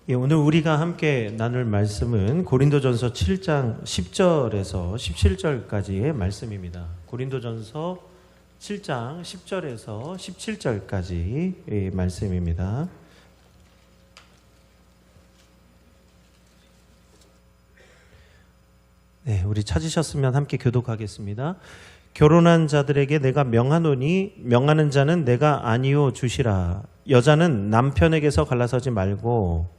예, 오늘 우리가 함께 나눌 말씀은 고린도전서 7장 10절에서 17절까지의 말씀입니다. 고린도전서 7장 10절에서 17절까지의 말씀입니다. 네, 우리 찾으셨으면 함께 교독하겠습니다. 결혼한 자들에게 내가 명하노니 명하는 자는 내가 아니요 주시라. 여자는 남편에게서 갈라서지 말고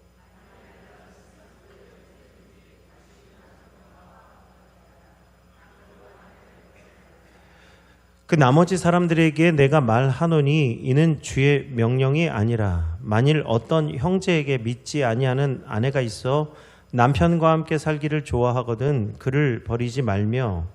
그 나머지 사람들에게 내가 말하노니 이는 주의 명령이 아니라 만일 어떤 형제에게 믿지 아니하는 아내가 있어 남편과 함께 살기를 좋아하거든 그를 버리지 말며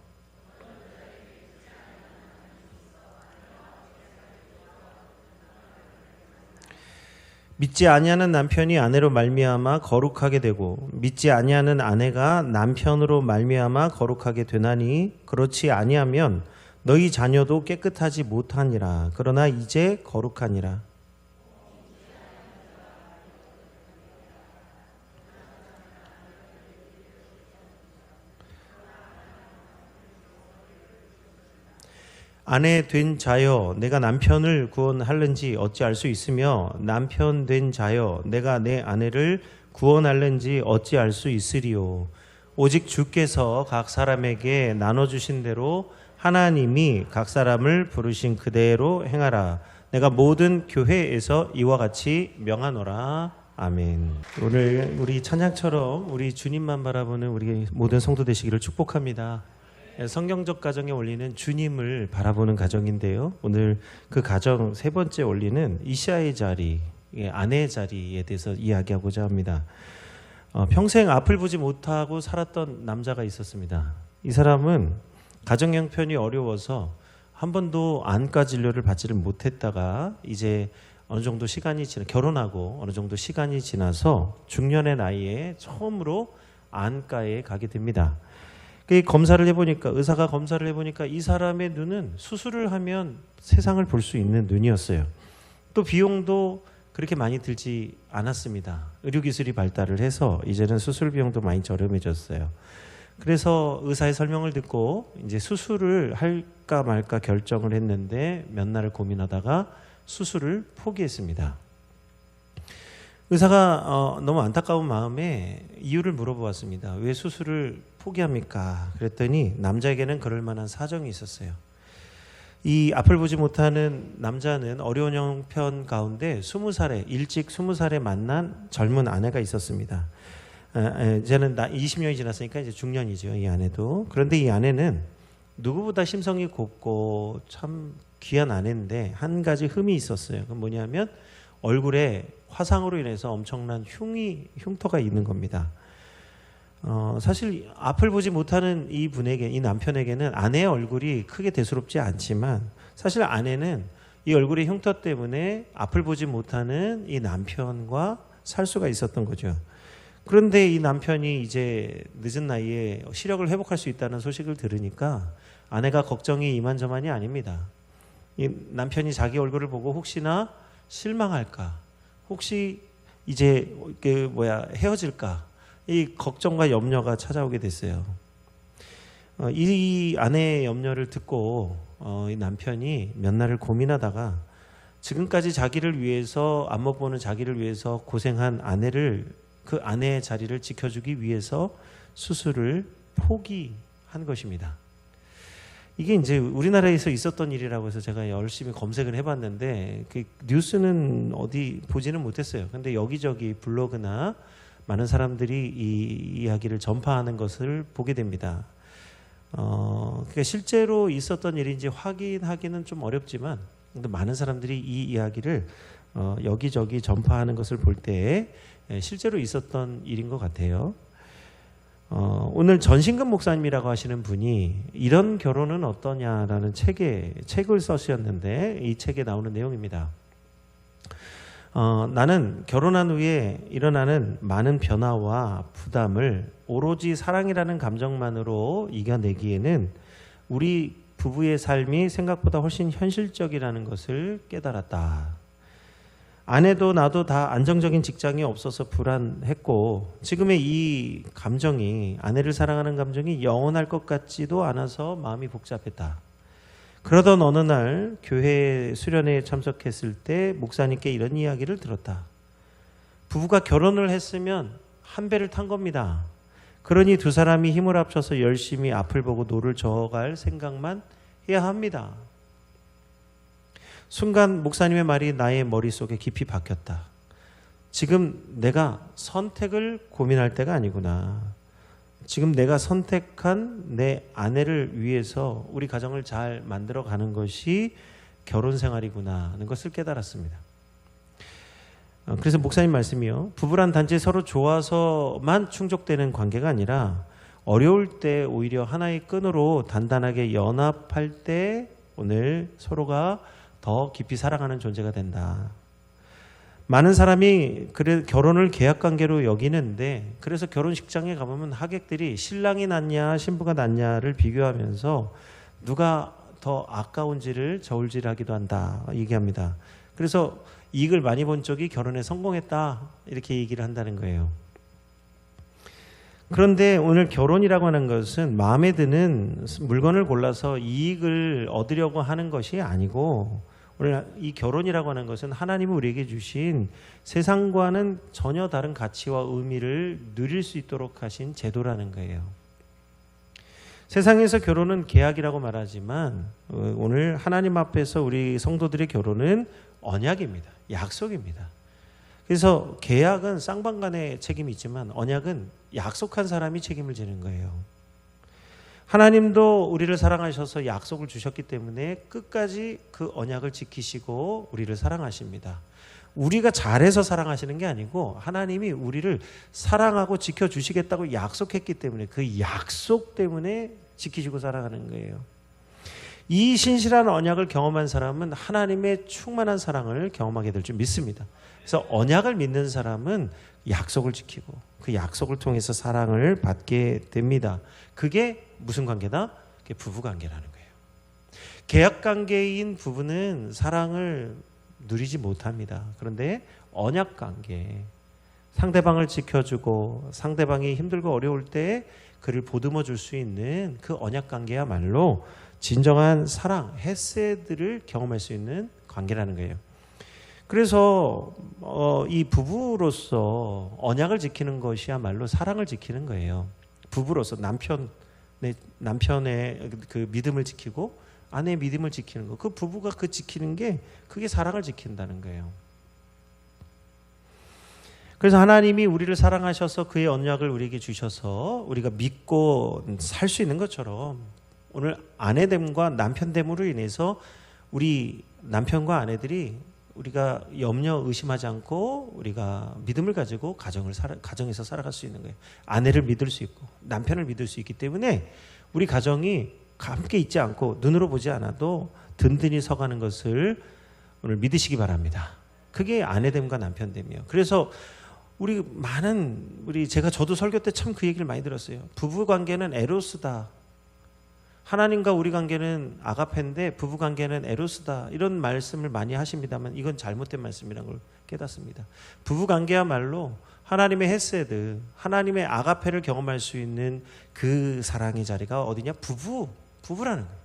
믿지 아니하는 남편이 아내로 말미암아 거룩하게 되고 믿지 아니하는 아내가 남편으로 말미암아 거룩하게 되나니 그렇지 아니하면 너희 자녀도 깨끗하지 못하니라. 그러나 이제 거룩하니라. 아내 된 자여 내가 남편을 구원할는지 어찌 알 수 있으며 남편 된 자여 내가 내 아내를 구원할는지 어찌 알 수 있으리요. 오직 주께서 각 사람에게 나눠주신 대로 하나님이 각 사람을 부르신 그대로 행하라. 내가 모든 교회에서 이와 같이 명하노라. 아멘. 오늘 우리 찬양처럼 우리 주님만 바라보는 우리 모든 성도 되시기를 축복합니다. 성경적 가정에 올리는 주님을 바라보는 가정인데요. 오늘 그 가정 세 번째 올리는 이시아의 자리, 아내의 자리에 대해서 이야기하고자 합니다. 평생 앞을 보지 못하고 살았던 남자가 있었습니다. 이 사람은 가정 형편이 어려워서 한 번도 안과 진료를 받지를 못했다가 이제 어느 정도 시간이 결혼하고 어느 정도 시간이 지나서 중년의 나이에 처음으로 안과에 가게 됩니다. 검사를 해보니까 의사가 검사를 해보니까 이 사람의 눈은 수술을 하면 세상을 볼 수 있는 눈이었어요. 또 비용도 그렇게 많이 들지 않았습니다. 의료기술이 발달을 해서 이제는 수술 비용도 많이 저렴해졌어요. 그래서 의사의 설명을 듣고 이제 수술을 할까 말까 결정을 했는데 몇 날을 고민하다가 수술을 포기했습니다. 의사가 너무 안타까운 마음에 이유를 물어보았습니다. 왜 수술을 포기합니까? 그랬더니 남자에게는 그럴 만한 사정이 있었어요. 이 앞을 보지 못하는 남자는 어려운 형편 가운데 일찍 20살에 만난 젊은 아내가 있었습니다. 이제는 20년이 지났으니까 이제 중년이죠, 이 아내도. 그런데 이 아내는 누구보다 심성이 곱고 참 귀한 아내인데 한 가지 흠이 있었어요. 그건 뭐냐면 얼굴에 화상으로 인해서 엄청난 흉터가 있는 겁니다. 사실 앞을 보지 못하는 이 남편에게는 아내의 얼굴이 크게 대수롭지 않지만 사실 아내는 이 얼굴의 흉터 때문에 앞을 보지 못하는 이 남편과 살 수가 있었던 거죠. 그런데 이 남편이 이제 늦은 나이에 시력을 회복할 수 있다는 소식을 들으니까 아내가 걱정이 이만저만이 아닙니다. 이 남편이 자기 얼굴을 보고 혹시나 실망할까, 혹시 이제 헤어질까, 이 걱정과 염려가 찾아오게 됐어요. 이 아내의 염려를 듣고 이 남편이 몇 날을 고민하다가 지금까지 자기를 위해서 안못 보는 자기를 위해서 고생한 그 아내의 자리를 지켜주기 위해서 수술을 포기한 것입니다. 이게 이제 우리나라에서 있었던 일이라고 해서 제가 열심히 검색을 해봤는데 그 뉴스는 어디 보지는 못했어요. 근데 여기저기 블로그나 많은 사람들이 이 이야기를 전파하는 것을 보게 됩니다. 그러니까 실제로 있었던 일인지 확인하기는 좀 어렵지만 근데 많은 사람들이 이 이야기를 여기저기 전파하는 것을 볼 때 실제로 있었던 일인 것 같아요. 오늘 전신근 목사님이라고 하시는 분이 이런 결혼은 어떠냐라는 책을 써주셨는데 이 책에 나오는 내용입니다. 나는 결혼한 후에 일어나는 많은 변화와 부담을 오로지 사랑이라는 감정만으로 이겨내기에는 우리 부부의 삶이 생각보다 훨씬 현실적이라는 것을 깨달았다. 아내도 나도 다 안정적인 직장이 없어서 불안했고 지금의 이 감정이 아내를 사랑하는 감정이 영원할 것 같지도 않아서 마음이 복잡했다. 그러던 어느 날 교회 수련회에 참석했을 때 목사님께 이런 이야기를 들었다. 부부가 결혼을 했으면 한 배를 탄 겁니다. 그러니 두 사람이 힘을 합쳐서 열심히 앞을 보고 노를 저어갈 생각만 해야 합니다. 순간 목사님의 말이 나의 머릿속에 깊이 박혔다. 지금 내가 선택을 고민할 때가 아니구나. 지금 내가 선택한 내 아내를 위해서 우리 가정을 잘 만들어가는 것이 결혼 생활이구나 하는 것을 깨달았습니다. 그래서 목사님 말씀이요. 부부란 단지 서로 좋아서만 충족되는 관계가 아니라 어려울 때 오히려 하나의 끈으로 단단하게 연합할 때 오늘 서로가 더 깊이 사랑하는 존재가 된다. 많은 사람이 결혼을 계약관계로 여기는데 그래서 결혼식장에 가보면 하객들이 신랑이 낫냐 신부가 낫냐를 비교하면서 누가 더 아까운지를 저울질하기도 한다 얘기합니다. 그래서 이익을 많이 본 쪽이 결혼에 성공했다 이렇게 얘기를 한다는 거예요. 그런데 오늘 결혼이라고 하는 것은 마음에 드는 물건을 골라서 이익을 얻으려고 하는 것이 아니고 오늘 이 결혼이라고 하는 것은 하나님이 우리에게 주신 세상과는 전혀 다른 가치와 의미를 누릴 수 있도록 하신 제도라는 거예요. 세상에서 결혼은 계약이라고 말하지만 오늘 하나님 앞에서 우리 성도들의 결혼은 언약입니다. 약속입니다. 그래서 계약은 쌍방간의 책임이 있지만 언약은 약속한 사람이 책임을 지는 거예요. 하나님도 우리를 사랑하셔서 약속을 주셨기 때문에 끝까지 그 언약을 지키시고 우리를 사랑하십니다. 우리가 잘해서 사랑하시는 게 아니고 하나님이 우리를 사랑하고 지켜주시겠다고 약속했기 때문에 그 약속 때문에 지키시고 사랑하는 거예요. 이 신실한 언약을 경험한 사람은 하나님의 충만한 사랑을 경험하게 될 줄 믿습니다. 그래서 언약을 믿는 사람은 약속을 지키고 그 약속을 통해서 사랑을 받게 됩니다. 그게 무슨 관계다? 그게 부부관계라는 거예요. 계약관계인 부부는 사랑을 누리지 못합니다. 그런데 언약관계, 상대방을 지켜주고 상대방이 힘들고 어려울 때 그를 보듬어 줄 수 있는 그 언약관계야말로 진정한 사랑, 헤세드를 경험할 수 있는 관계라는 거예요. 그래서 이 부부로서 언약을 지키는 것이야말로 사랑을 지키는 거예요. 부부로서 남편의 그 믿음을 지키고 아내의 믿음을 지키는 거, 그 부부가 그 지키는 게 그게 사랑을 지킨다는 거예요. 그래서 하나님이 우리를 사랑하셔서 그의 언약을 우리에게 주셔서 우리가 믿고 살 수 있는 것처럼 오늘 아내됨과 남편됨으로 인해서 우리 남편과 아내들이 우리가 염려 의심하지 않고 우리가 믿음을 가지고 가정에서 살아갈 수 있는 거예요. 아내를 믿을 수 있고 남편을 믿을 수 있기 때문에 우리 가정이 함께 있지 않고 눈으로 보지 않아도 든든히 서가는 것을 오늘 믿으시기 바랍니다. 그게 아내됨과 남편됨이에요. 그래서 제가 저도 설교 때 참 그 얘기를 많이 들었어요. 부부 관계는 에로스다. 하나님과 우리 관계는 아가페인데 부부 관계는 에로스다. 이런 말씀을 많이 하십니다만 이건 잘못된 말씀이라는 걸 깨닫습니다. 부부 관계야말로 하나님의 헤세드, 하나님의 아가페를 경험할 수 있는 그 사랑의 자리가 어디냐? 부부라는 거예요.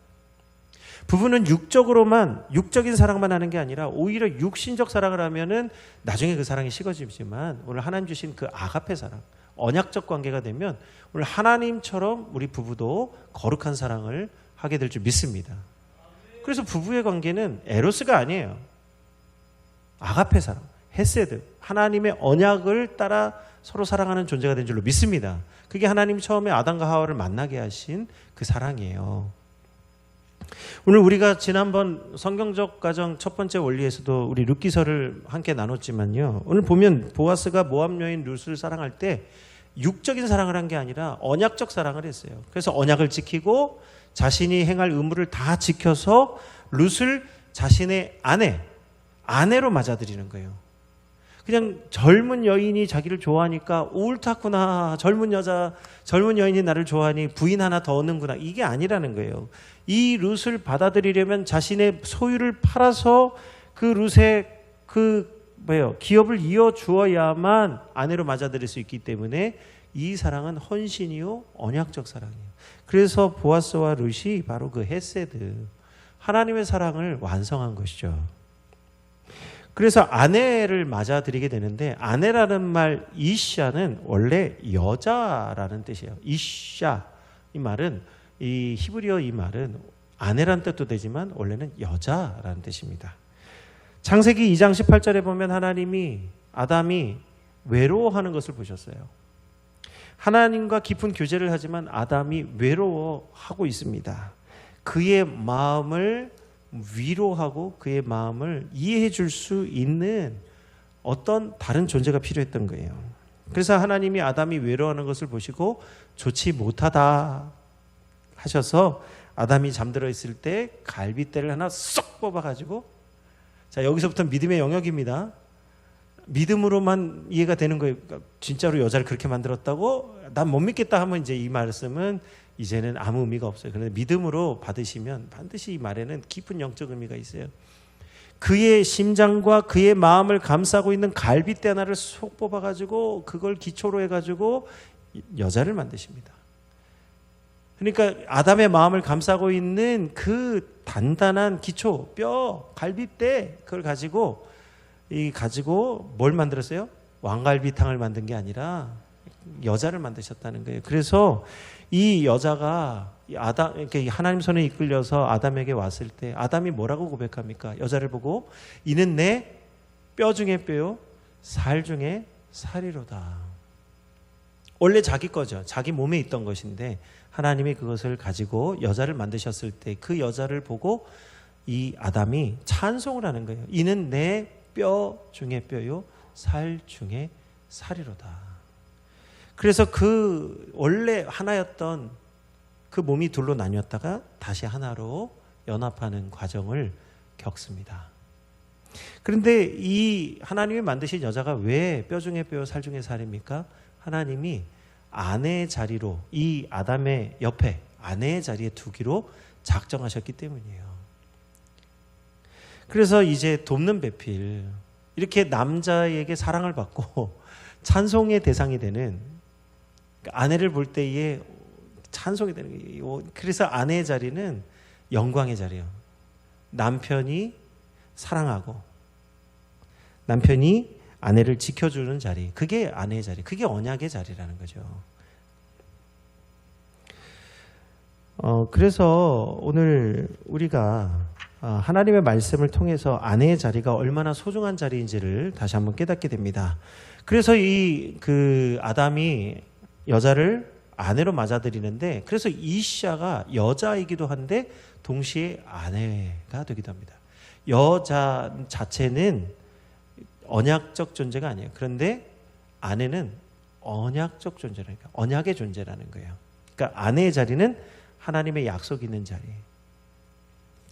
부부는 육적인 사랑만 하는 게 아니라 오히려 육신적 사랑을 하면은 나중에 그 사랑이 식어지지만 오늘 하나님 주신 그 아가페 사랑, 언약적 관계가 되면 오늘 하나님처럼 우리 부부도 거룩한 사랑을 하게 될 줄 믿습니다. 그래서 부부의 관계는 에로스가 아니에요. 아가페 사랑, 헤세드, 하나님의 언약을 따라 서로 사랑하는 존재가 된 줄로 믿습니다. 그게 하나님 처음에 아담과 하와를 만나게 하신 그 사랑이에요. 오늘 우리가 지난번 성경적 가정 첫 번째 원리에서도 우리 룻기서를 함께 나눴지만요. 오늘 보면 보아스가 모압 여인 룻을 사랑할 때 육적인 사랑을 한 게 아니라 언약적 사랑을 했어요. 그래서 언약을 지키고 자신이 행할 의무를 다 지켜서 룻을 자신의 아내로 맞아들이는 거예요. 그냥 젊은 여인이 자기를 좋아하니까 옳다구나, 젊은 여인이 나를 좋아하니 부인 하나 더 얻는구나, 이게 아니라는 거예요. 이 룻을 받아들이려면 자신의 소유를 팔아서 그 룻의 그 뭐예요? 기업을 이어 주어야만 아내로 맞아들일 수 있기 때문에 이 사랑은 헌신이요 언약적 사랑이에요. 그래서 보아스와 룻이 바로 그 헤세드, 하나님의 사랑을 완성한 것이죠. 그래서 아내를 맞아들이게 되는데, 아내라는 말 이샤는 원래 여자라는 뜻이에요. 이샤, 이 말은, 이 히브리어 이 말은 아내란 뜻도 되지만 원래는 여자라는 뜻입니다. 창세기 2장 18절에 보면 하나님이 아담이 외로워하는 것을 보셨어요. 하나님과 깊은 교제를 하지만 아담이 외로워하고 있습니다. 그의 마음을 위로하고 그의 마음을 이해해 줄 수 있는 어떤 다른 존재가 필요했던 거예요. 그래서 하나님이 아담이 외로워하는 것을 보시고 좋지 못하다 하셔서 아담이 잠들어 있을 때 갈빗대를 하나 쏙 뽑아가지고, 자, 여기서부터 믿음의 영역입니다. 믿음으로만 이해가 되는 거예요. 진짜로 여자를 그렇게 만들었다고? 난 못 믿겠다 하면 이제 이 말씀은 이제는 아무 의미가 없어요. 그런데 믿음으로 받으시면 반드시 이 말에는 깊은 영적 의미가 있어요. 그의 심장과 그의 마음을 감싸고 있는 갈빗대 하나를 쏙 뽑아가지고 그걸 기초로 해가지고 여자를 만드십니다. 그러니까 아담의 마음을 감싸고 있는 그 단단한 기초, 뼈, 갈빗대, 그걸 가지고 뭘 만들었어요? 왕갈비탕을 만든 게 아니라 여자를 만드셨다는 거예요. 그래서 이 여자가 하나님 손에 이끌려서 아담에게 왔을 때 아담이 뭐라고 고백합니까? 여자를 보고 이는 내 뼈 중에 뼈요 살 중에 살이로다. 원래 자기 거죠. 자기 몸에 있던 것인데 하나님이 그것을 가지고 여자를 만드셨을 때 그 여자를 보고 이 아담이 찬송을 하는 거예요. 이는 내 뼈 중에 뼈요 살 중에 살이로다. 그래서 그 원래 하나였던 그 몸이 둘로 나뉘었다가 다시 하나로 연합하는 과정을 겪습니다. 그런데 이 하나님이 만드신 여자가 왜 뼈 중에 뼈 살 중에 살입니까? 하나님이 아내의 자리로, 이 아담의 옆에 아내의 자리에 두기로 작정하셨기 때문이에요. 그래서 이제 돕는 배필, 이렇게 남자에게 사랑을 받고 찬송의 대상이 되는, 아내를 볼 때에 찬송이 되는 거예요. 그래서 아내의 자리는 영광의 자리예요. 남편이 사랑하고 남편이 아내를 지켜주는 자리, 그게 아내의 자리, 그게 언약의 자리라는 거죠. 그래서 오늘 우리가 하나님의 말씀을 통해서 아내의 자리가 얼마나 소중한 자리인지를 다시 한번 깨닫게 됩니다. 그래서 그 아담이 여자를 아내로 맞아들이는데, 그래서 이샤가 여자이기도 한데 동시에 아내가 되기도 합니다. 여자 자체는 언약적 존재가 아니에요. 그런데 아내는 언약적 존재라니까, 언약의 존재라는 거예요. 그러니까 아내의 자리는 하나님의 약속이 있는 자리,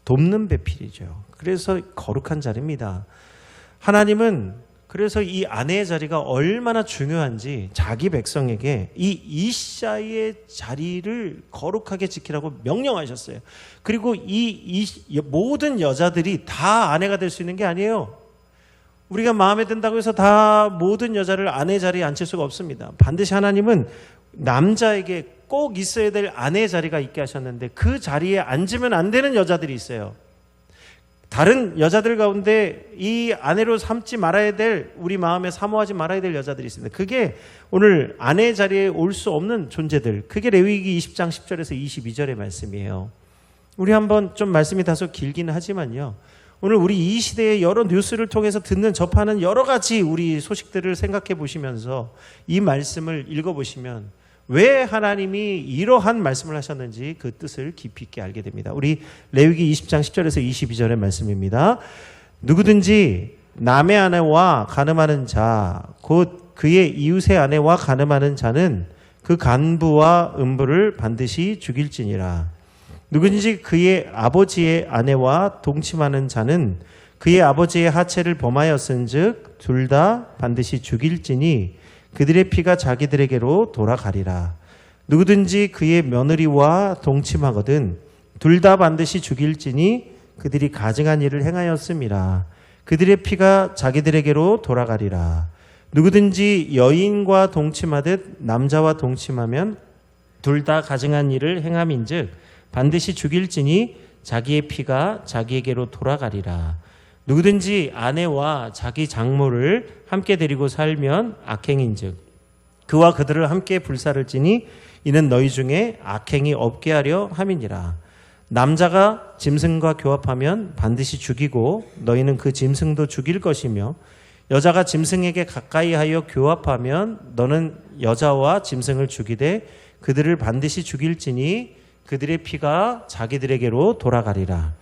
돕는 배필이죠. 그래서 거룩한 자리입니다. 하나님은 그래서 이 아내의 자리가 얼마나 중요한지 자기 백성에게 이 이샤의 자리를 거룩하게 지키라고 명령하셨어요. 그리고 이 모든 여자들이 다 아내가 될 수 있는 게 아니에요. 우리가 마음에 든다고 해서 다 모든 여자를 아내 자리에 앉힐 수가 없습니다. 반드시 하나님은 남자에게 꼭 있어야 될 아내의 자리가 있게 하셨는데 그 자리에 앉으면 안 되는 여자들이 있어요. 다른 여자들 가운데 이 아내로 삼지 말아야 될, 우리 마음에 사모하지 말아야 될 여자들이 있습니다. 그게 오늘 아내의 자리에 올 수 없는 존재들, 그게 레위기 20장 10절에서 22절의 말씀이에요. 우리 한번 좀 말씀이 다소 길긴 하지만요, 오늘 우리 이 시대의 여러 뉴스를 통해서 접하는 여러 가지 우리 소식들을 생각해 보시면서 이 말씀을 읽어보시면 왜 하나님이 이러한 말씀을 하셨는지 그 뜻을 깊이 있게 알게 됩니다. 우리 레위기 20장 10절에서 22절의 말씀입니다. 누구든지 남의 아내와 간음하는 자, 곧 그의 이웃의 아내와 간음하는 자는 그 간부와 음부를 반드시 죽일지니라. 누구든지 그의 아버지의 아내와 동침하는 자는 그의 아버지의 하체를 범하였은즉 둘 다 반드시 죽일지니 그들의 피가 자기들에게로 돌아가리라. 누구든지 그의 며느리와 동침하거든 둘 다 반드시 죽일지니 그들이 가증한 일을 행하였음이라. 그들의 피가 자기들에게로 돌아가리라. 누구든지 여인과 동침하듯 남자와 동침하면 둘 다 가증한 일을 행함인즉 반드시 죽일지니 자기의 피가 자기에게로 돌아가리라. 누구든지 아내와 자기 장모를 함께 데리고 살면 악행인즉 그와 그들을 함께 불살을지니 이는 너희 중에 악행이 없게 하려 함이니라. 남자가 짐승과 교합하면 반드시 죽이고 너희는 그 짐승도 죽일 것이며 여자가 짐승에게 가까이하여 교합하면 너는 여자와 짐승을 죽이되 그들을 반드시 죽일지니 그들의 피가 자기들에게로 돌아가리라.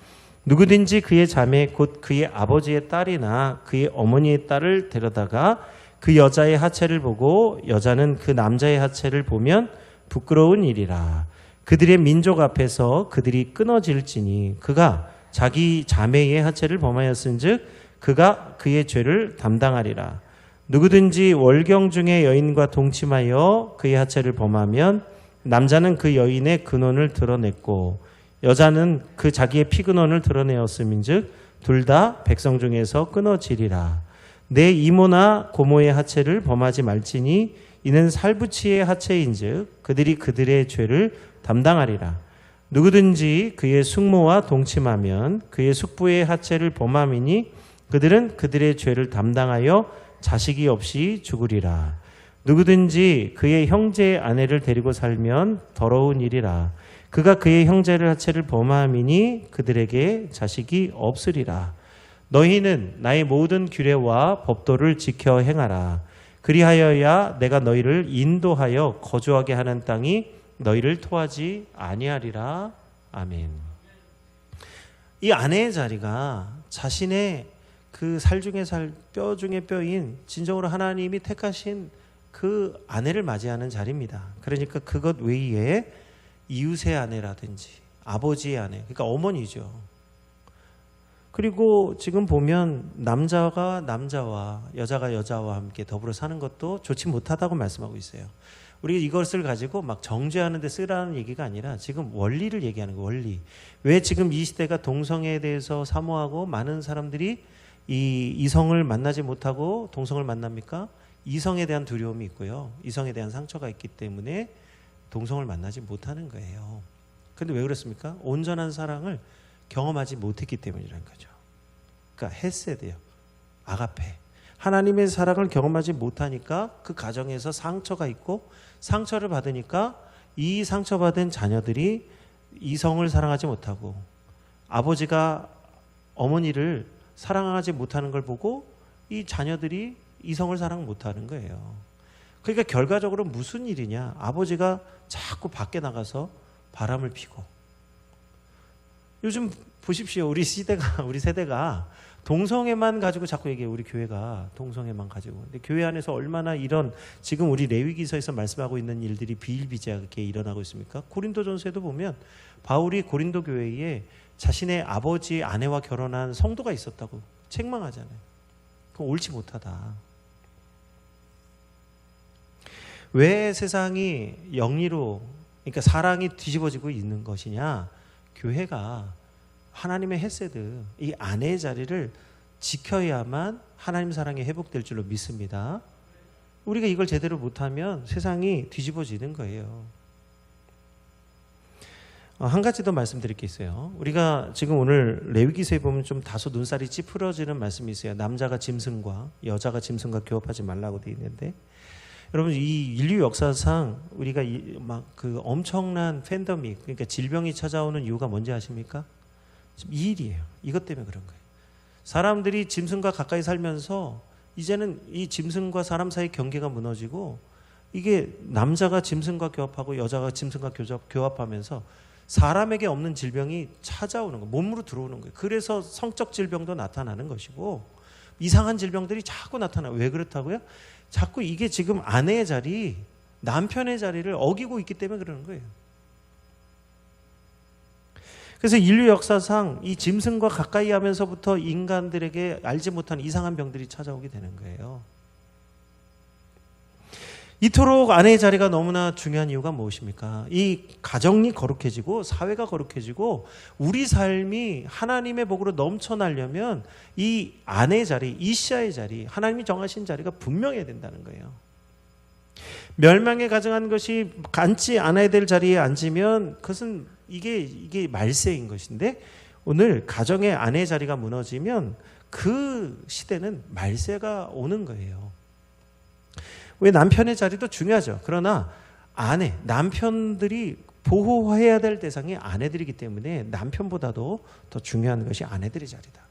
누구든지 그의 자매 곧 그의 아버지의 딸이나 그의 어머니의 딸을 데려다가 그 여자의 하체를 보고 여자는 그 남자의 하체를 보면 부끄러운 일이라. 그들의 민족 앞에서 그들이 끊어질지니 그가 자기 자매의 하체를 범하였은즉 그가 그의 죄를 담당하리라. 누구든지 월경 중에 여인과 동침하여 그의 하체를 범하면 남자는 그 여인의 근원을 드러냈고 여자는 그 자기의 피근원을 드러내었음인즉 둘 다 백성 중에서 끊어지리라. 내 이모나 고모의 하체를 범하지 말지니 이는 살부치의 하체인즉 그들이 그들의 죄를 담당하리라. 누구든지 그의 숙모와 동침하면 그의 숙부의 하체를 범함이니 그들은 그들의 죄를 담당하여 자식이 없이 죽으리라. 누구든지 그의 형제의 아내를 데리고 살면 더러운 일이라. 그가 그의 형제를 하체를 범함이니 그들에게 자식이 없으리라. 너희는 나의 모든 규례와 법도를 지켜 행하라. 그리하여야 내가 너희를 인도하여 거주하게 하는 땅이 너희를 토하지 아니하리라. 아멘. 이 아내의 자리가 자신의 그 살 중에 살, 뼈 중에 뼈인 진정으로 하나님이 택하신 그 아내를 맞이하는 자리입니다. 그러니까 그것 외에 이웃의 아내라든지 아버지의 아내, 그러니까 어머니죠. 그리고 지금 보면 남자가 남자와 여자가 여자와 함께 더불어 사는 것도 좋지 못하다고 말씀하고 있어요. 우리가 이것을 가지고 막 정죄하는 데 쓰라는 얘기가 아니라 지금 원리를 얘기하는 거예요. 원리. 왜 지금 이 시대가 동성애에 대해서 사모하고 많은 사람들이 이 이성을 만나지 못하고 동성을 만납니까? 이성에 대한 두려움이 있고요. 이성에 대한 상처가 있기 때문에 동성을 만나지 못하는 거예요. 그런데 왜 그렇습니까? 온전한 사랑을 경험하지 못했기 때문이라는 거죠. 그러니까 헤세드요. 아가페. 하나님의 사랑을 경험하지 못하니까 그 가정에서 상처가 있고 상처를 받으니까 이 상처받은 자녀들이 이성을 사랑하지 못하고 아버지가 어머니를 사랑하지 못하는 걸 보고 이 자녀들이 이성을 사랑 못하는 거예요. 그러니까 결과적으로 무슨 일이냐? 아버지가 자꾸 밖에 나가서 바람을 피고 요즘 보십시오. 우리 세대가 동성애만 가지고 자꾸 얘기해요. 우리 교회가 동성애만 가지고. 근데 교회 안에서 얼마나 이런 지금 우리 레위기서에서 말씀하고 있는 일들이 비일비재하게 일어나고 있습니까? 고린도전서에도 보면 바울이 고린도 교회에 자신의 아버지 아내와 결혼한 성도가 있었다고 책망하잖아요. 그건 옳지 못하다. 왜 세상이 영리로 그러니까 사랑이 뒤집어지고 있는 것이냐? 교회가 하나님의 헤세드, 이 아내의 자리를 지켜야만 하나님 사랑이 회복될 줄로 믿습니다. 우리가 이걸 제대로 못하면 세상이 뒤집어지는 거예요. 한 가지 더 말씀드릴 게 있어요. 우리가 지금 오늘 레위기서에 보면 좀 다소 눈살이 찌푸러지는 말씀이 있어요. 남자가 짐승과 여자가 짐승과 교합하지 말라고 되어 있는데 여러분 이 인류 역사상 우리가 막 그 엄청난 팬데믹 그러니까 질병이 찾아오는 이유가 뭔지 아십니까? 이 일이에요. 이것 때문에 그런 거예요. 사람들이 짐승과 가까이 살면서 이제는 이 짐승과 사람 사이 경계가 무너지고 이게 남자가 짐승과 교합하고 여자가 짐승과 교합하면서 사람에게 없는 질병이 찾아오는 거예요. 몸으로 들어오는 거예요. 그래서 성적 질병도 나타나는 것이고 이상한 질병들이 자꾸 나타나요. 왜 그렇다고요? 자꾸 이게 지금 아내의 자리, 남편의 자리를 어기고 있기 때문에 그러는 거예요. 그래서 인류 역사상 이 짐승과 가까이 하면서부터 인간들에게 알지 못한 이상한 병들이 찾아오게 되는 거예요. 이토록 아내의 자리가 너무나 중요한 이유가 무엇입니까? 이 가정이 거룩해지고 사회가 거룩해지고 우리 삶이 하나님의 복으로 넘쳐나려면 이 아내의 자리, 이시아의 자리, 하나님이 정하신 자리가 분명해야 된다는 거예요. 멸망에 가증한 것이 앉지 않아야 될 자리에 앉으면 그것은 이게 말세인 것인데, 오늘 가정의 아내의 자리가 무너지면 그 시대는 말세가 오는 거예요. 왜? 남편의 자리도 중요하죠. 그러나 남편들이 보호해야 될 대상이 아내들이기 때문에 남편보다도 더 중요한 것이 아내들의 자리다.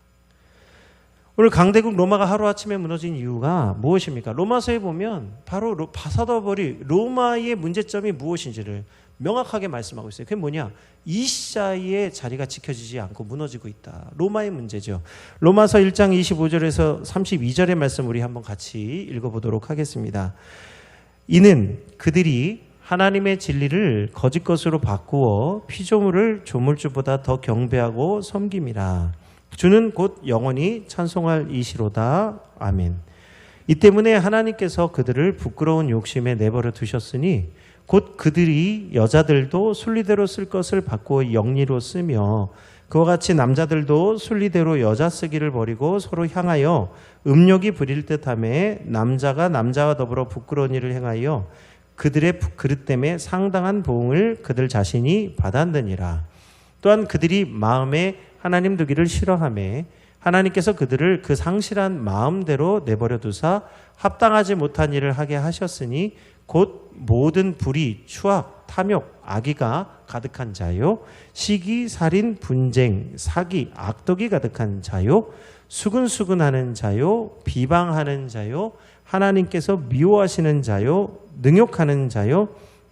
오늘 강대국 로마가 하루아침에 무너진 이유가 무엇입니까? 로마서에 보면 바로 바사더벌이 로마의 문제점이 무엇인지를 명확하게 말씀하고 있어요. 그게 뭐냐? 이시아의 자리가 지켜지지 않고 무너지고 있다. 로마의 문제죠. 로마서 1장 25절에서 32절의 말씀 우리 한번 같이 읽어보도록 하겠습니다. 이는 그들이 하나님의 진리를 거짓 것으로 바꾸어 피조물을 조물주보다 더 경배하고 섬김이라. 주는 곧 영원히 찬송할 이시로다. 아멘. 이 때문에 하나님께서 그들을 부끄러운 욕심에 내버려 두셨으니 곧 그들이 여자들도 순리대로 쓸 것을 바꾸어 영리로 쓰며 그와 같이 남자들도 순리대로 여자 쓰기를 버리고 서로 향하여 음욕이 부릴 듯하며 남자가 남자와 더불어 부끄러운 일을 행하여 그들의 그릇 때문에 상당한 보응을 그들 자신이 받았느니라. 또한 그들이 마음에 하나님 두기를 싫어하며 하나님께서 그들을 그 상실한 마음대로 내버려 두사 합당하지 못한 일을 하게 하셨으니 곧 모든 불의, 추악, 탐욕, 악의가 가득한 자요, 시기, 살인, 분쟁, 사기, 악독이 가득한 자요, 수근수근하는 자요, 비방하는 자요, 하나님께서 미워하시는 자요, 능욕하는 자요,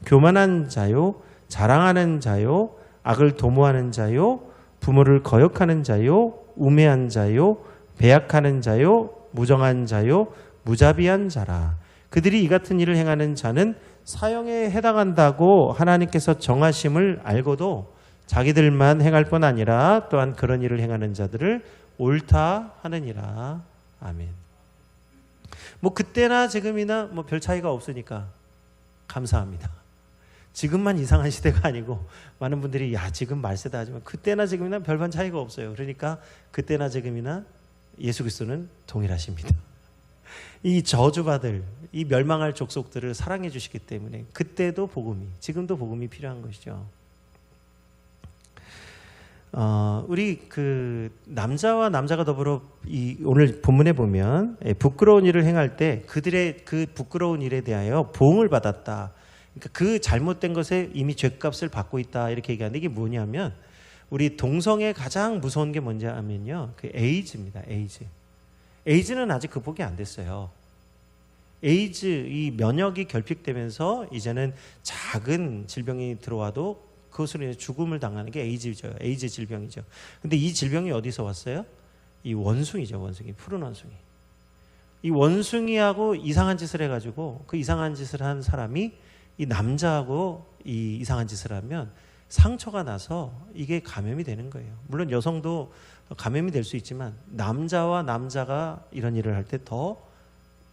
교만한 자요, 자랑하는 자요, 악을 도모하는 자요, 부모를 거역하는 자요, 우매한 자요, 배약하는 자요, 무정한 자요, 무자비한 자라. 그들이 이 같은 일을 행하는 자는 사형에 해당한다고 하나님께서 정하심을 알고도 자기들만 행할 뿐 아니라 또한 그런 일을 행하는 자들을 옳다 하느니라. 아멘. 뭐 그때나 지금이나 뭐 별 차이가 없으니까 감사합니다. 지금만 이상한 시대가 아니고 많은 분들이 야 지금 말세다 하지만 그때나 지금이나 별반 차이가 없어요. 그러니까 그때나 지금이나 예수 그리스도는 동일하십니다. 이 저주받을 이 멸망할 족속들을 사랑해 주시기 때문에 그때도 복음이 지금도 복음이 필요한 것이죠. 우리 그 남자와 남자가 더불어 오늘 본문에 보면 부끄러운 일을 행할 때 그들의 그 부끄러운 일에 대하여 보응을 받았다. 그러니까 그 잘못된 것에 이미 죗값을 받고 있다 이렇게 얘기하는데 이게 뭐냐면 우리 동성애 가장 무서운 게 뭔지 하면요, 그 에이즈입니다. 에이즈는 아직 극복이 안 됐어요. 에이즈 이 면역이 결핍되면서 이제는 작은 질병이 들어와도 그것으로 인해 죽음을 당하는 게 에이즈죠. 에이즈 질병이죠. 근데 이 질병이 어디서 왔어요? 이 원숭이죠. 원숭이, 푸른 원숭이. 이 원숭이하고 이상한 짓을 해가지고 그 이상한 짓을 한 사람이 이 남자하고 이 이상한 짓을 하면 상처가 나서 이게 감염이 되는 거예요. 물론 여성도 감염이 될 수 있지만 남자와 남자가 이런 일을 할 때 더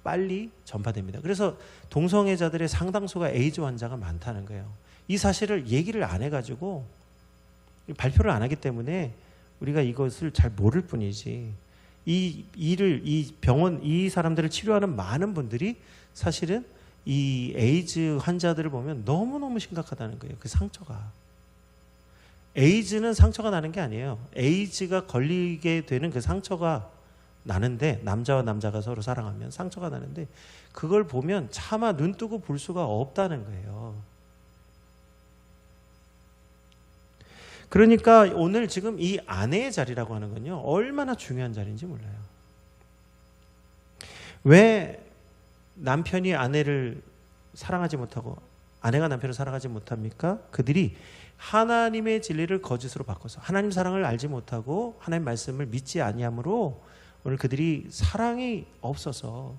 빨리 전파됩니다. 그래서 동성애자들의 상당수가 에이즈 환자가 많다는 거예요. 이 사실을 얘기를 안 해가지고 발표를 안 하기 때문에 우리가 이것을 잘 모를 뿐이지 이 병원 이 사람들을 치료하는 많은 분들이 사실은 이 에이즈 환자들을 보면 너무너무 심각하다는 거예요. 그 상처가. 에이즈는 상처가 나는 게 아니에요. 에이즈가 걸리게 되는 그 상처가 나는데 남자와 남자가 서로 사랑하면 상처가 나는데 그걸 보면 차마 눈 뜨고 볼 수가 없다는 거예요. 그러니까 오늘 지금 이 아내의 자리라고 하는 건요, 얼마나 중요한 자리인지 몰라요. 왜 남편이 아내를 사랑하지 못하고 아내가 남편을 사랑하지 못합니까? 그들이 하나님의 진리를 거짓으로 바꿔서 하나님 사랑을 알지 못하고 하나님 말씀을 믿지 아니함으로 오늘 그들이 사랑이 없어서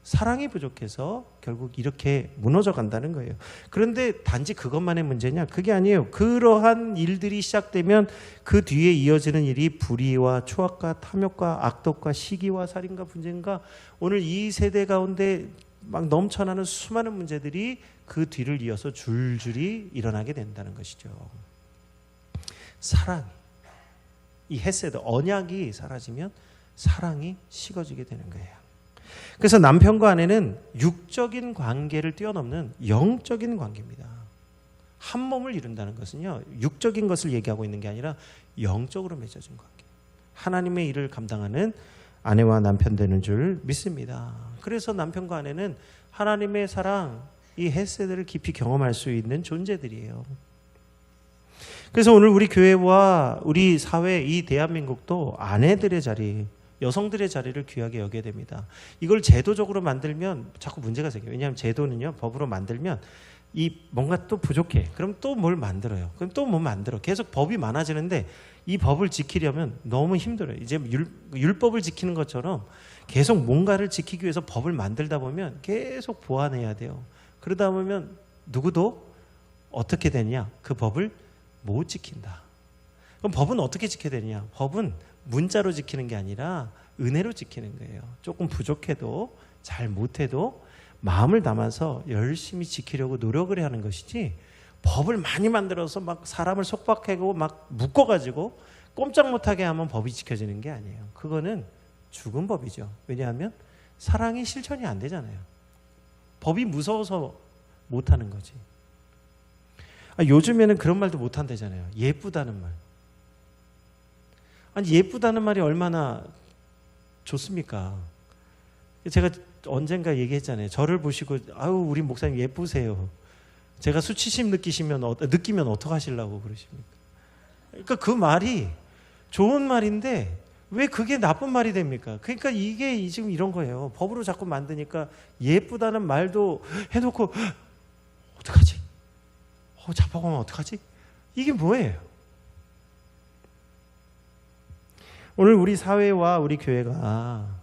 사랑이 부족해서 결국 이렇게 무너져 간다는 거예요. 그런데 단지 그것만의 문제냐? 그게 아니에요. 그러한 일들이 시작되면 그 뒤에 이어지는 일이 불의와 추악과 탐욕과 악독과 시기와 살인과 분쟁과 오늘 이 세대 가운데 막 넘쳐나는 수많은 문제들이 그 뒤를 이어서 줄줄이 일어나게 된다는 것이죠. 사랑, 이 헤세드, 언약이 사라지면 사랑이 식어지게 되는 거예요. 그래서 남편과 아내는 육적인 관계를 뛰어넘는 영적인 관계입니다. 한 몸을 이룬다는 것은요, 육적인 것을 얘기하고 있는 게 아니라 영적으로 맺어진 관계. 하나님의 일을 감당하는 아내와 남편 되는 줄 믿습니다. 그래서 남편과 아내는 하나님의 사랑, 이 헤세드를 깊이 경험할 수 있는 존재들이에요. 그래서 오늘 우리 교회와 우리 사회, 이 대한민국도 아내들의 자리, 여성들의 자리를 귀하게 여겨야 됩니다. 이걸 제도적으로 만들면 자꾸 문제가 생겨요. 왜냐하면 제도는요, 법으로 만들면 이 뭔가 또 부족해. 그럼 또 뭘 만들어요. 그럼 또 뭐 만들어. 계속 법이 많아지는데 이 법을 지키려면 너무 힘들어요. 이제 율법을 지키는 것처럼 계속 뭔가를 지키기 위해서 법을 만들다 보면 계속 보완해야 돼요. 그러다 보면 누구도 어떻게 되냐? 그 법을 못 지킨다. 그럼 법은 어떻게 지켜야 되느냐? 법은 문자로 지키는 게 아니라 은혜로 지키는 거예요. 조금 부족해도 잘 못해도 마음을 담아서 열심히 지키려고 노력을 하는 것이지, 법을 많이 만들어서 막 사람을 속박하고 막 묶어가지고 꼼짝 못하게 하면 법이 지켜지는 게 아니에요. 그거는 죽은 법이죠. 왜냐하면 사랑이 실천이 안 되잖아요. 법이 무서워서 못하는 거지. 요즘에는 그런 말도 못한다잖아요. 예쁘다는 말. 아니, 예쁘다는 말이 얼마나 좋습니까? 제가 언젠가 얘기했잖아요. 저를 보시고 아유 우리 목사님 예쁘세요. 제가 수치심 느끼면 어떡하시려고 그러십니까? 그러니까 그 말이 좋은 말인데 왜 그게 나쁜 말이 됩니까? 그러니까 이게 지금 이런 거예요. 법으로 자꾸 만드니까 예쁘다는 말도 해놓고 어떡하지? 잡아가면 어떡하지? 이게 뭐예요? 오늘 우리 사회와 우리 교회가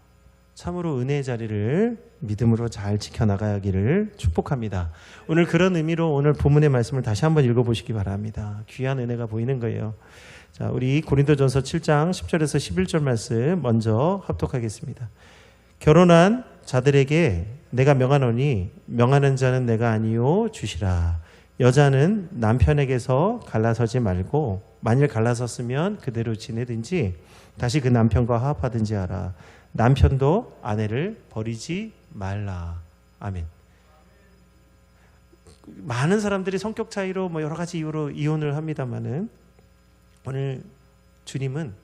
참으로 은혜의 자리를 믿음으로 잘 지켜나가기를 축복합니다. 오늘 그런 의미로 오늘 본문의 말씀을 다시 한번 읽어보시기 바랍니다. 귀한 은혜가 보이는 거예요. 자, 우리 고린도전서 7장 10절에서 11절 말씀 먼저 합독하겠습니다. 결혼한 자들에게 내가 명하노니 명하는 자는 내가 아니요 주시라. 여자는 남편에게서 갈라서지 말고 만일 갈라섰으면 그대로 지내든지 다시 그 남편과 화합하든지 하라. 남편도 아내를 버리지 말라. 아멘. 많은 사람들이 성격 차이로 뭐 여러 가지 이유로 이혼을 합니다만은 오늘 주님은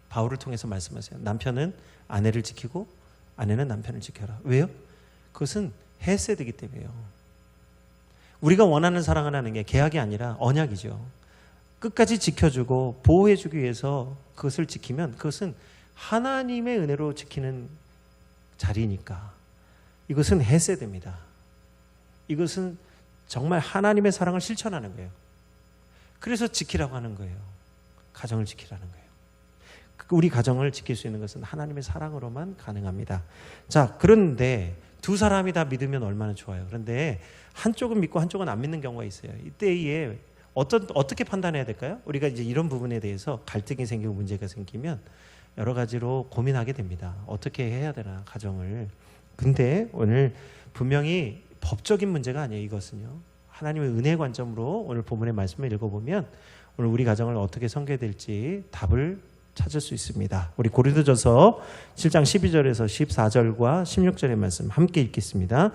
바울을 통해서 말씀하세요. 남편은 아내를 지키고 아내는 남편을 지켜라. 왜요? 그것은 헤세드이기 때문에요. 우리가 원하는 사랑을 하는 게 계약이 아니라 언약이죠. 끝까지 지켜주고 보호해주기 위해서 그것을 지키면 그것은 하나님의 은혜로 지키는 자리니까 이것은 헤세드입니다. 이것은 정말 하나님의 사랑을 실천하는 거예요. 그래서 지키라고 하는 거예요. 가정을 지키라는 거예요. 우리 가정을 지킬 수 있는 것은 하나님의 사랑으로만 가능합니다. 자, 그런데 두 사람이 다 믿으면 얼마나 좋아요. 그런데 한쪽은 믿고 한쪽은 안 믿는 경우가 있어요. 이때에 어떻게 판단해야 될까요? 우리가 이제 이런 부분에 대해서 갈등이 생기고 문제가 생기면 여러 가지로 고민하게 됩니다. 어떻게 해야 되나, 가정을. 근데 오늘 분명히 법적인 문제가 아니에요. 이것은요. 하나님의 은혜 관점으로 오늘 본문의 말씀을 읽어보면 오늘 우리 가정을 어떻게 섬겨야 될지 답을 찾을 수 있습니다. 우리 고린도전서 7장 12절에서 14절과 16절의 말씀 함께 읽겠습니다.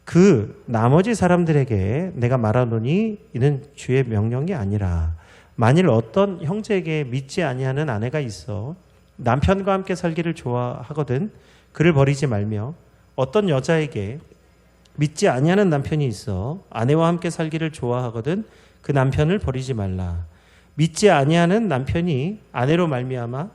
그 나머지 사람들에게 내가 말하노니 이는 주의 명령이 아니라 만일 어떤 형제에게 믿지 아니하는 아내가 있어 남편과 함께 살기를 좋아하거든 그를 버리지 말며 어떤 여자에게 믿지 아니하는 남편이 있어 아내와 함께 살기를 좋아하거든 그 남편을 버리지 말라. 믿지 아니하는 남편이 아내로 말미암아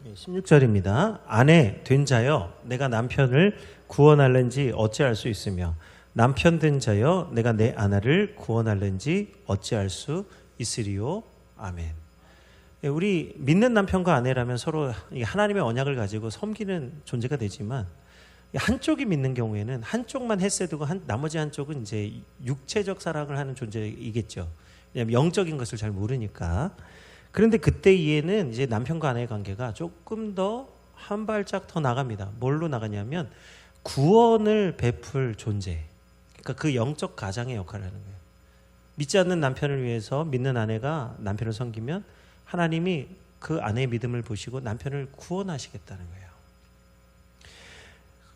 네, 16절입니다. 아내 된 자여 내가 남편을 구원할는지 어찌할 수 있으며 남편 된 자여 내가 내 아내를 구원할는지 어찌할 수 있으리요. 아멘. 우리 믿는 남편과 아내라면 서로 하나님의 언약을 가지고 섬기는 존재가 되지만 한쪽이 믿는 경우에는 한쪽만 헤세드고 나머지 한쪽은 이제 육체적 사랑을 하는 존재이겠죠. 왜냐하면 영적인 것을 잘 모르니까. 그런데 그때 이해는 이제 남편과 아내의 관계가 조금 더 한 발짝 더 나갑니다. 뭘로 나가냐면 구원을 베풀 존재. 그러니까 그 영적 가장의 역할을 하는 거예요. 믿지 않는 남편을 위해서 믿는 아내가 남편을 섬기면 하나님이 그 아내의 믿음을 보시고 남편을 구원하시겠다는 거예요.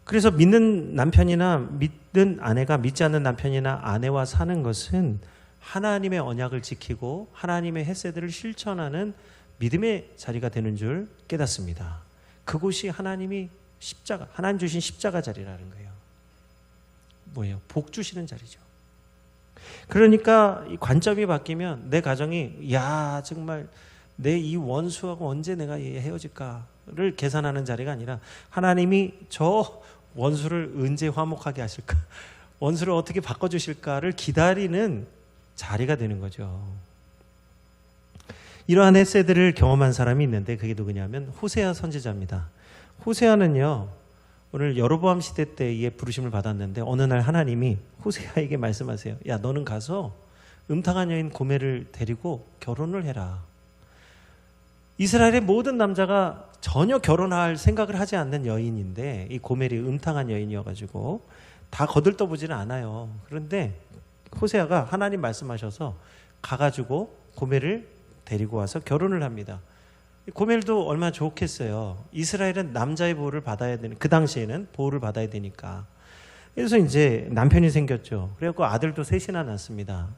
그래서 믿는 남편이나 믿는 아내가 믿지 않는 남편이나 아내와 사는 것은 하나님의 언약을 지키고 하나님의 헤세드를 실천하는 믿음의 자리가 되는 줄 깨닫습니다. 그곳이 하나님 주신 십자가 자리라는 거예요. 뭐예요? 복 주시는 자리죠. 그러니까 이 관점이 바뀌면 내 가정이 정말 내 이 원수하고 언제 내가 헤어질까를 계산하는 자리가 아니라 하나님이 저 원수를 언제 화목하게 하실까, 원수를 어떻게 바꿔주실까를 기다리는 자리가 되는 거죠. 이러한 헤세드를 경험한 사람이 있는데 그게 누구냐면 호세아 선지자입니다. 호세아는요, 오늘 여로보암 시대 때에 부르심을 받았는데 어느 날 하나님이 호세아에게 말씀하세요. 야, 너는 가서 음탕한 여인 고멜을 데리고 결혼을 해라. 이스라엘의 모든 남자가 전혀 결혼할 생각을 하지 않는 여인인데 이 고멜이 음탕한 여인이어가지고 다 거들떠보지는 않아요. 그런데 호세아가 하나님 말씀하셔서 가가지고 고멜을 데리고 와서 결혼을 합니다. 고멜도 얼마나 좋겠어요. 이스라엘은 남자의 보호를 받아야 되는, 그 당시에는 보호를 받아야 되니까. 그래서 이제 남편이 생겼죠. 그래갖고 아들도 셋이나 낳습니다.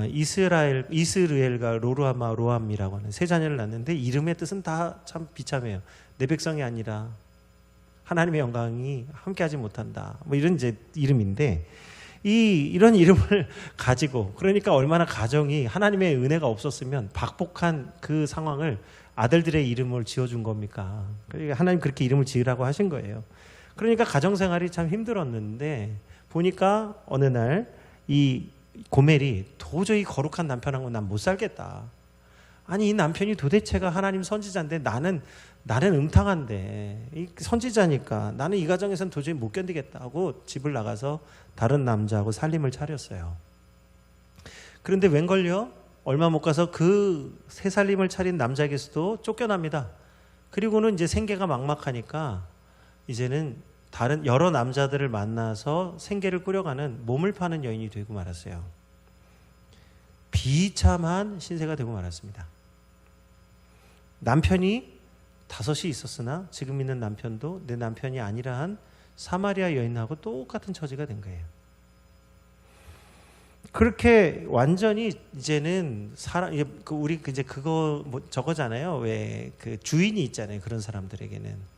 이스르엘과 로함이라고 하는 세 자녀를 낳는데 이름의 뜻은 다 참 비참해요. 내 백성이 아니라 하나님의 영광이 함께하지 못한다. 뭐 이런 이제 이름인데 이런 이름을 가지고, 그러니까 얼마나 가정이 하나님의 은혜가 없었으면 박복한 그 상황을 아들들의 이름을 지어준 겁니까? 그러니까 하나님 그렇게 이름을 지으라고 하신 거예요. 그러니까 가정생활이 참 힘들었는데 보니까 어느 날 이 고멜이 도저히 거룩한 남편하고 난 못 살겠다. 아니, 이 남편이 도대체가 하나님 선지자인데 나는 음탕한데, 이 선지자니까 나는 이 가정에서는 도저히 못 견디겠다 하고 집을 나가서 다른 남자하고 살림을 차렸어요. 그런데 웬걸요? 얼마 못 가서 그 새 살림을 차린 남자에게서도 쫓겨납니다. 그리고는 이제 생계가 막막하니까 이제는 다른 여러 남자들을 만나서 생계를 꾸려가는 몸을 파는 여인이 되고 말았어요. 비참한 신세가 되고 말았습니다. 남편이 5이 있었으나 지금 있는 남편도 내 남편이 아니라 한 사마리아 여인하고 똑같은 처지가 된 거예요. 그렇게 완전히 이제는 우리 이제 그거 저거잖아요. 왜 그 주인이 있잖아요. 그런 사람들에게는.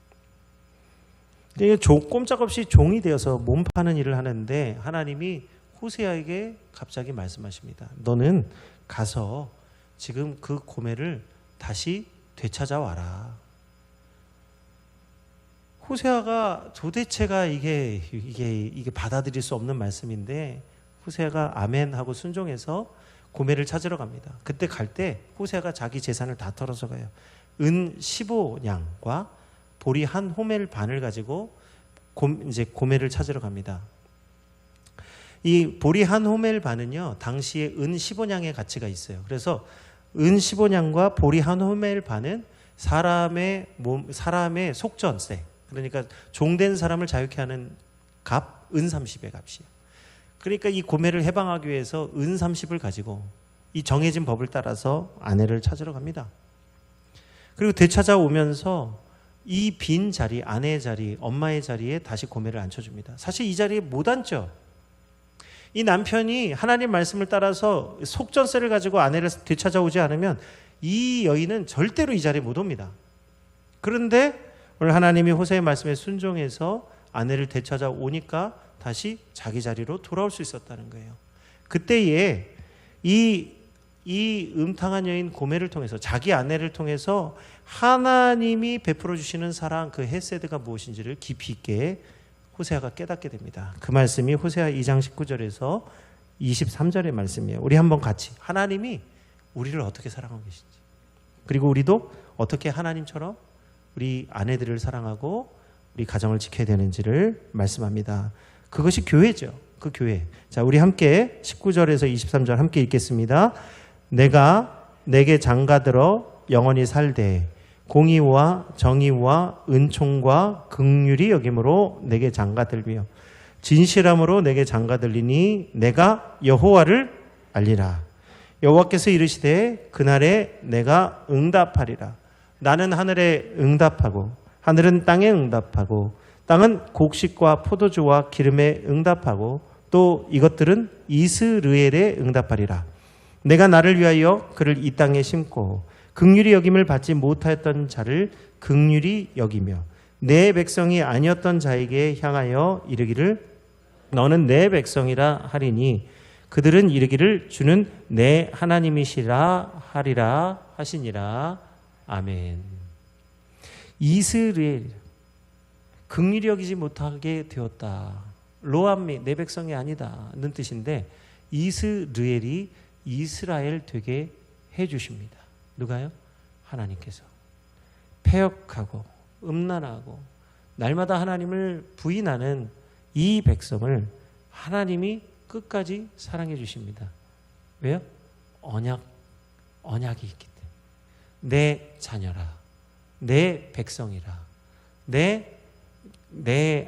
꼼짝없이 종이 되어서 몸 파는 일을 하는데 하나님이 호세아에게 갑자기 말씀하십니다. 너는 가서 지금 그 고멜을 다시 되찾아와라. 호세아가 도대체가 이게 받아들일 수 없는 말씀인데 호세아가 아멘 하고 순종해서 고멜을 찾으러 갑니다. 그때 갈 때 호세아가 자기 재산을 다 털어서 가요. 은 15냥과 보리 한 호멜 반을 가지고 이제 고멜을 찾으러 갑니다. 이 보리 한 호멜 반은요, 당시에 은 15냥의 가치가 있어요. 그래서 은 15냥과 보리 한 호멜 반은 사람의 속전세, 그러니까 종된 사람을 자유케 하는 값, 은 30의 값이에요. 그러니까 이 고멜을 해방하기 위해서 은 30을 가지고 이 정해진 법을 따라서 아내를 찾으러 갑니다. 그리고 되찾아오면서 이 빈 자리, 아내의 자리, 엄마의 자리에 다시 고멜을 앉혀줍니다. 사실 이 자리에 못 앉죠. 이 남편이 하나님 말씀을 따라서 속전세를 가지고 아내를 되찾아오지 않으면 이 여인은 절대로 이 자리에 못 옵니다. 그런데 오늘 하나님이 호세의 말씀에 순종해서 아내를 되찾아오니까 다시 자기 자리로 돌아올 수 있었다는 거예요. 그때에 이 음탕한 여인 고멜을 통해서, 자기 아내를 통해서 하나님이 베풀어 주시는 사랑, 그 헤세드가 무엇인지를 깊이 있게 호세아가 깨닫게 됩니다. 그 말씀이 호세아 2장 19절에서 23절의 말씀이에요. 우리 한번 같이 하나님이 우리를 어떻게 사랑하고 계신지, 그리고 우리도 어떻게 하나님처럼 우리 아내들을 사랑하고 우리 가정을 지켜야 되는지를 말씀합니다. 그것이 교회죠. 그 교회. 자, 우리 함께 19절에서 23절 함께 읽겠습니다. 내가 내게 장가들어 영원히 살되 공의와 정의와 은총과 긍휼이 여김으로 내게 장가들며 진실함으로 내게 장가들리니 내가 여호와를 알리라. 여호와께서 이르시되 그날에 내가 응답하리라. 나는 하늘에 응답하고 하늘은 땅에 응답하고 땅은 곡식과 포도주와 기름에 응답하고 또 이것들은 이스르엘에 응답하리라. 내가 나를 위하여 그를 이 땅에 심고 긍휼히 여김을 받지 못하였던 자를 긍휼히 여기며 내 백성이 아니었던 자에게 향하여 이르기를 너는 내 백성이라 하리니 그들은 이르기를 주는 내 하나님이시라 하리라 하시니라. 아멘. 이스라엘 긍휼히 여기지 못하게 되었다. 로암미 내 백성이 아니다는 뜻인데 이스라엘이 이스라엘 되게 해주십니다. 누가요? 하나님께서. 패역하고 음란하고 날마다 하나님을 부인하는 이 백성을 하나님이 끝까지 사랑해 주십니다. 왜요? 언약이 있기 때문에. 내 자녀라, 내 백성이라, 내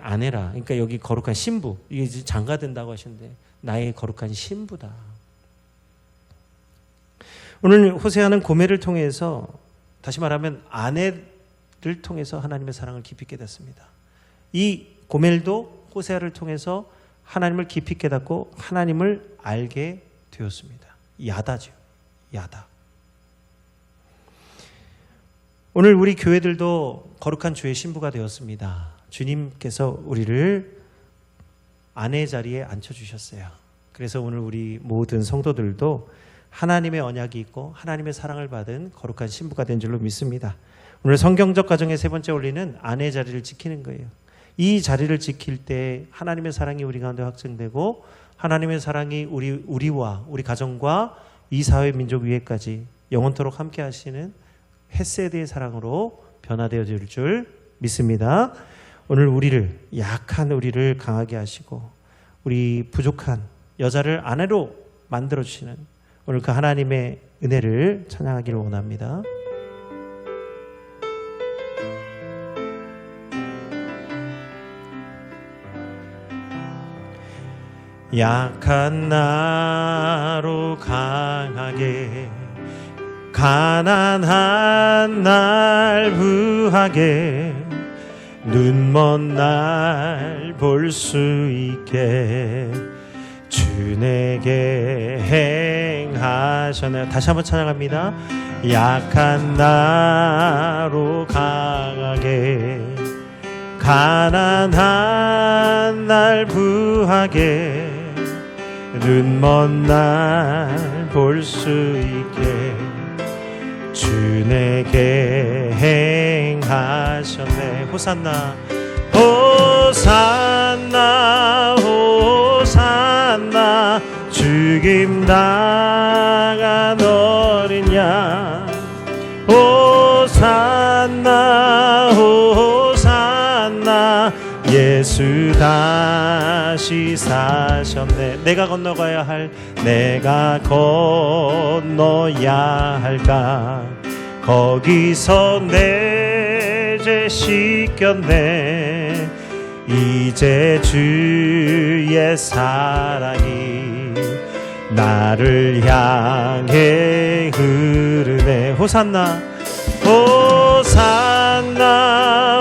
아내라. 그러니까 여기 거룩한 신부, 이게 장가든다고 하셨는데 나의 거룩한 신부다. 오늘 호세아는 고멜을 통해서, 다시 말하면 아내를 통해서 하나님의 사랑을 깊이 깨닫습니다. 이 고멜도 호세아를 통해서 하나님을 깊이 깨닫고 하나님을 알게 되었습니다. 야다죠. 야다. 오늘 우리 교회들도 거룩한 주의 신부가 되었습니다. 주님께서 우리를 아내 자리에 앉혀주셨어요. 그래서 오늘 우리 모든 성도들도 하나님의 언약이 있고 하나님의 사랑을 받은 거룩한 신부가 된 줄로 믿습니다. 오늘 성경적 가정의 세 번째 원리는 아내 자리를 지키는 거예요. 이 자리를 지킬 때 하나님의 사랑이 우리 가운데 확증되고 하나님의 사랑이 우리와 우리 가정과 이 사회 민족 위에까지 영원토록 함께 하시는 헤세드의 사랑으로 변화되어질 줄 믿습니다. 오늘 우리를, 약한 우리를 강하게 하시고 우리 부족한 여자를 아내로 만들어주시는 오늘 그 하나님의 은혜를 찬양하기를 원합니다. 약한 나로 강하게 가난한 날 부하게 눈먼 날 볼 수 있게 주 내게 행하셨네. 다시 한번 찬양합니다. 약한 나로 강하게 가난한 날 부하게 눈먼 날 볼 수 있게 주 내게 행하셨네. 호산나 호산나 호산나 죽임 당한 어린 양 호산나 호산나 예수 다시 사셨네. 내가 건너가야 할 내가 건너야 할까 거기서 내 죄 씻겼네. 이제 주의 사랑이 나를 향해 흐르네. 호산나 호산나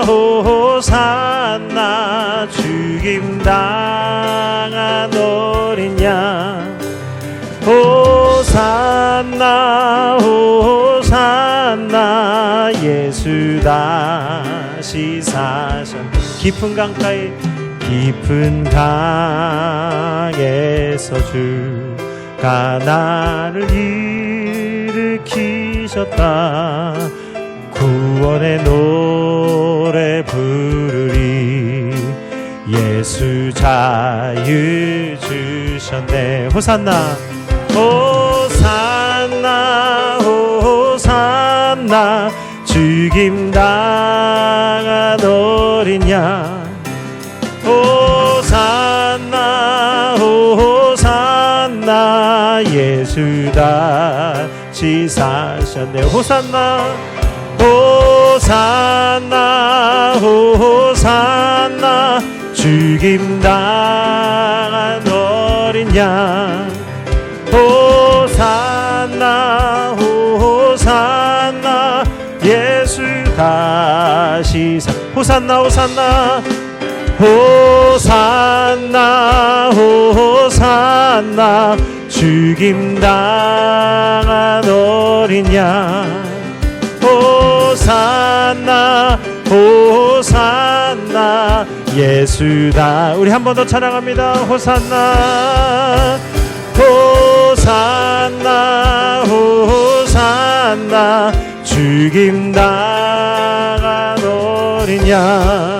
호산나 죽임 당한 어린 양 호산나 호산나 예수 다시 사셨. 깊은 강가에 깊은 강에서 주가 나를 일으키셨다. 구원의 노래 부르리 예수 자유 주셨네. 호산나 호산나 호산나 죽임당한 어린 양 호산나 호산나 예수 다시 사셨네. 호산나 호산나 호산나 죽임당한 어린 양 호산나 호산나 예수 다시 호산나 호산나 호산나 호산나 죽임당한 어린 양 호산나 호산나 예수다. 우리 한 번 더 찬양합니다. 호산나 호산나 호산나 죽임당한 어린 양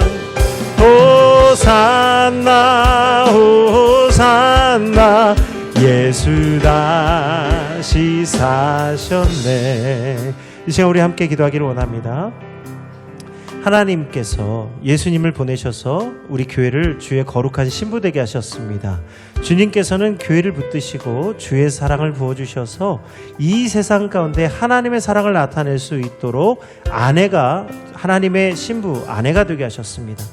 호산나 호산나 예수 다시 사셨네. 이 시간 우리 함께 기도하기를 원합니다. 하나님께서 예수님을 보내셔서 우리 교회를 주의 거룩한 신부 되게 하셨습니다. 주님께서는 교회를 붙드시고 주의 사랑을 부어주셔서 이 세상 가운데 하나님의 사랑을 나타낼 수 있도록 아내가 하나님의 신부, 아내가 되게 하셨습니다.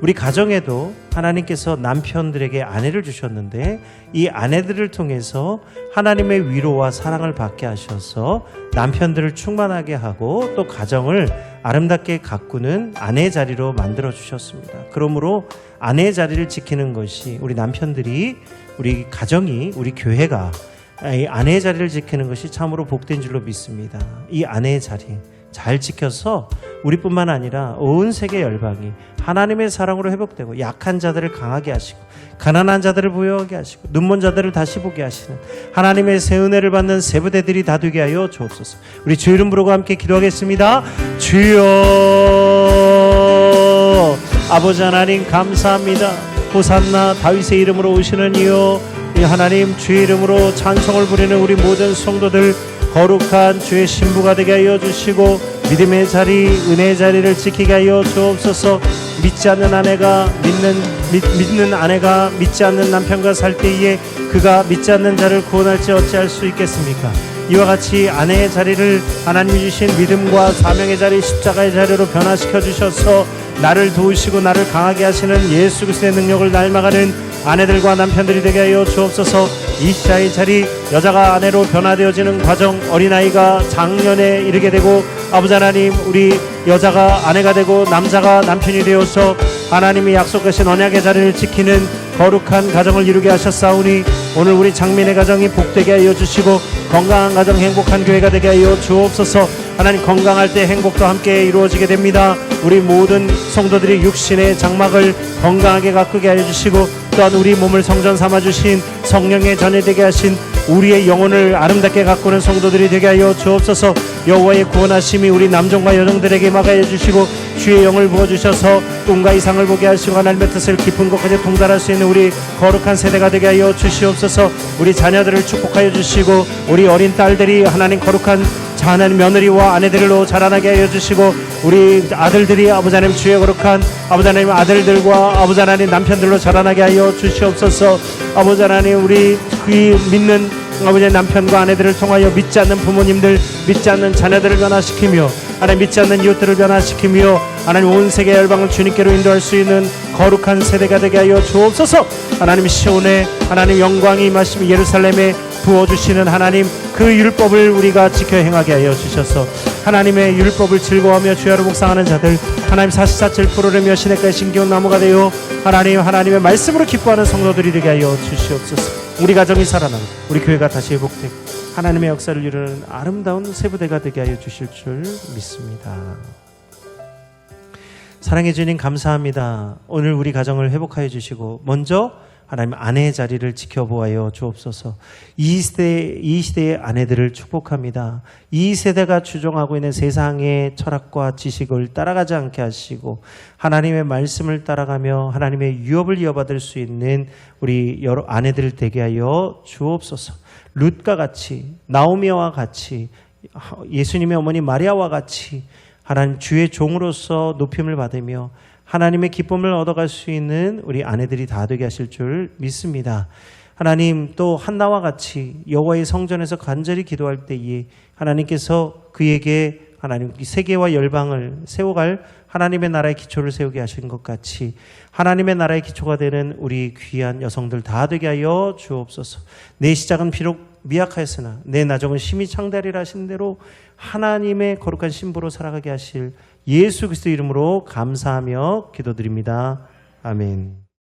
우리 가정에도 하나님께서 남편들에게 아내를 주셨는데 이 아내들을 통해서 하나님의 위로와 사랑을 받게 하셔서 남편들을 충만하게 하고 또 가정을 아름답게 가꾸는 아내의 자리로 만들어 주셨습니다. 그러므로 아내의 자리를 지키는 것이 우리 남편들이, 우리 가정이, 우리 교회가 이 아내의 자리를 지키는 것이 참으로 복된 줄로 믿습니다. 이 아내의 자리 잘 지켜서 우리뿐만 아니라 온 세계 열방이 하나님의 사랑으로 회복되고 약한 자들을 강하게 하시고 가난한 자들을 부유하게 하시고 눈먼 자들을 다시 보게 하시는 하나님의 새 은혜를 받는 세부대들이 다 되게 하여 주옵소서. 우리 주 이름 부르고 함께 기도하겠습니다. 주여, 아버지 하나님 감사합니다. 호산나 다윗의 이름으로 오시는 이여, 이 하나님 주의 이름으로 찬송을 부리는 우리 모든 성도들 거룩한 주의 신부가 되게 하여 주시고 믿음의 자리, 은혜의 자리를 지키게 하여 주옵소서. 믿지 않는 아내가 믿는 아내가 믿지 않는 남편과 살 때에 그가 믿지 않는 자를 구원할지 어찌할 수 있겠습니까? 이와 같이 아내의 자리를 하나님이 주신 믿음과 사명의 자리, 십자가의 자리로 변화시켜 주셔서 나를 도우시고 나를 강하게 하시는 예수 그리스도의 능력을 닮아가는 아내들과 남편들이 되게 하여 주옵소서. 이 시자의 자리, 여자가 아내로 변화되어지는 과정, 어린아이가 장년에 이르게 되고 아버지 하나님, 우리 여자가 아내가 되고 남자가 남편이 되어서 하나님이 약속하신 언약의 자리를 지키는 거룩한 가정을 이루게 하셨사오니 오늘 우리 장민의 가정이 복되게 하여 주시고 건강한 가정, 행복한 교회가 되게 하여 주옵소서. 하나님, 건강할 때 행복도 함께 이루어지게 됩니다. 우리 모든 성도들이 육신의 장막을 건강하게 가꾸게 하여 주시고 또한 우리 몸을 성전 삼아 주신 성령의 전해되게 하신 우리의 영혼을 아름답게 가꾸는 성도들이 되게 하여 주옵소서. 여호와의 구원하심이 우리 남종과 여종들에게 막하여 주시고 주의 영을 부어주셔서 꿈과 이상을 보게 하시고 하나님의 뜻을 깊은 곳까지 통달할 수 있는 우리 거룩한 세대가 되게 하여 주시옵소서. 우리 자녀들을 축복하여 주시고 우리 어린 딸들이 하나님 거룩한 하나님 며느리와 아내들로 자라나게 하여 주시고 우리 아들들이 아버지 하나님 주의 거룩한 아버지 하나님 아들들과 아버지 하나님 남편들로 자라나게 하여 주시옵소서. 아버지 하나님, 우리 믿는 아버지의 남편과 아내들을 통하여 믿지 않는 부모님들, 믿지 않는 자녀들을 변화시키며 하나님 믿지 않는 이웃들을 변화시키며 하나님 온 세계 열방을 주님께로 인도할 수 있는 거룩한 세대가 되게 하여 주옵소서. 하나님 시온에 하나님 영광이 임하시며 예루살렘에 부어주시는 하나님 그 율법을 우리가 지켜 행하게 하여 주셔서 하나님의 율법을 즐거워하며 주야로 묵상하는 자들, 하나님 사시사철 푸르르며 시냇가에 심기운 나무가 되어 하나님의 말씀으로 기뻐하는 성도들이 되게 하여 주시옵소서. 우리 가정이 살아나고 우리 교회가 다시 회복되고 하나님의 역사를 이루는 아름다운 세부대가 되게 하여 주실 줄 믿습니다. 사랑해 주님 감사합니다. 오늘 우리 가정을 회복하여 주시고 먼저 하나님 아내의 자리를 지켜보아요 주옵소서. 이 시대의 아내들을 축복합니다. 이 세대가 추종하고 있는 세상의 철학과 지식을 따라가지 않게 하시고 하나님의 말씀을 따라가며 하나님의 유업을 이어받을 수 있는 우리 여러 아내들 되게 하여 주옵소서. 룻과 같이, 나오미와 같이, 예수님의 어머니 마리아와 같이 하나님 주의 종으로서 높임을 받으며 하나님의 기쁨을 얻어갈 수 있는 우리 아내들이 다 되게 하실 줄 믿습니다. 하나님, 또 한나와 같이 여호와의 성전에서 간절히 기도할 때에 하나님께서 그에게 하나님 세계와 열방을 세워갈 하나님의 나라의 기초를 세우게 하신 것 같이 하나님의 나라의 기초가 되는 우리 귀한 여성들 다 되게 하여 주옵소서. 내 시작은 비록 미약하였으나 내 나중은 심히 창대하리라 하신 대로 하나님의 거룩한 신부로 살아가게 하실 예수 그리스도 이름으로 감사하며 기도드립니다. 아멘.